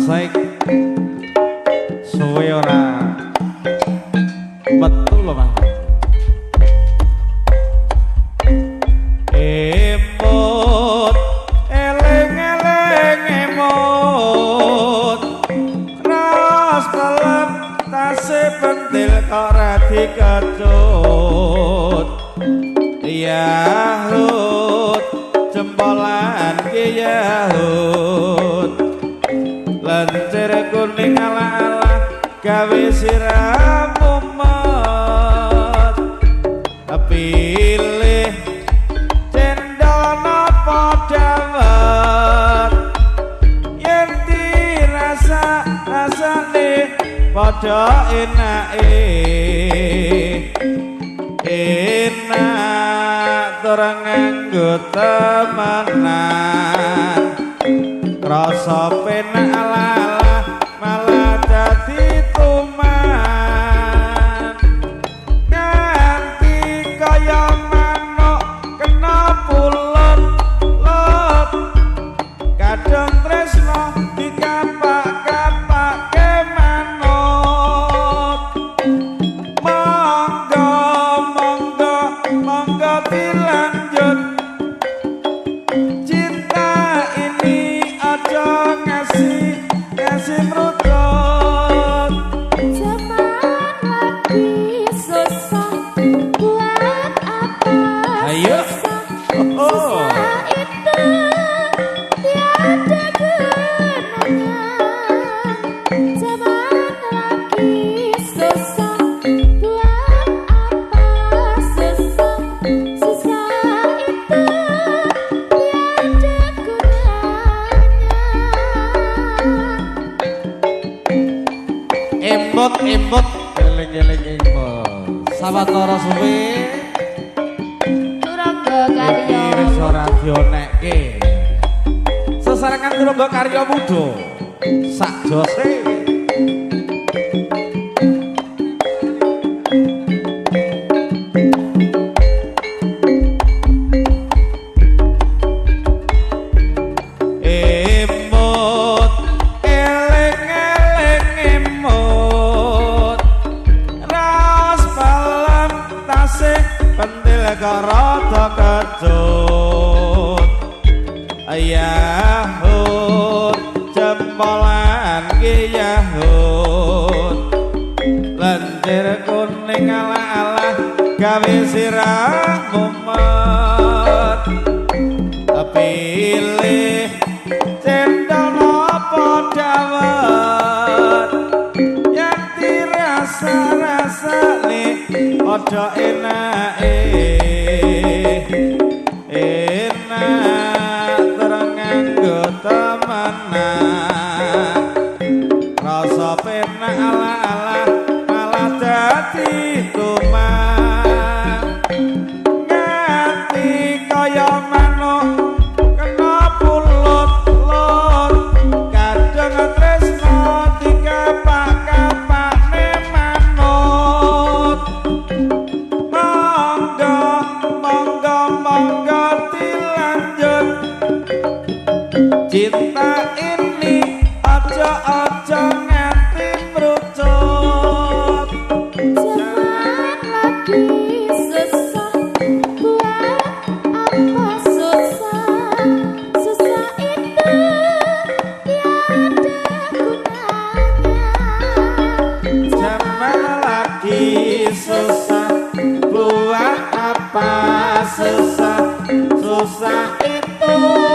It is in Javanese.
asik suwe ora betul loh Mas. Emot eleng-eleng emot ras pelem tase pentil kok ra dikecut Yahud jempolan ki Yahud lentir kuning ala-ala gawe siramu mat pilih cendol napa dawet yen dirasa-rasane padha enake enak tur nganggo temenan rasa penak ala-ala malah dadi tuman nganti kaya manuk kena pulut lot kadang tresno dikapak-kapake manut monggo dilanjut cinta ini aja ngasih merutut zaman lagi susah buat apa ayo susah itu tiada gunanya zaman lagi susah buat apa susah itu tiada gunanya embot eling-eling embot sawetara suwe Turangga Karya wis ora dionekke sesarengan Turangga Karya Muda sak jose rada kecut Yahud jempolan ki Yahud lentir kuning ala-ala gawe sirahmu mat pilih cendol napa dawet yang dirasa-rasane padha enake enak ternganggo temenan rasa penak ala-ala malah dadi tuman nganti kaya manuk kena pulut-lut kadang tresno dikapak-kapakne manut monggo dilanjut cinta ini aja nganti merucut zaman lagi susah buat apa susah itu tiada gunanya zaman lagi susah buat apa susah itu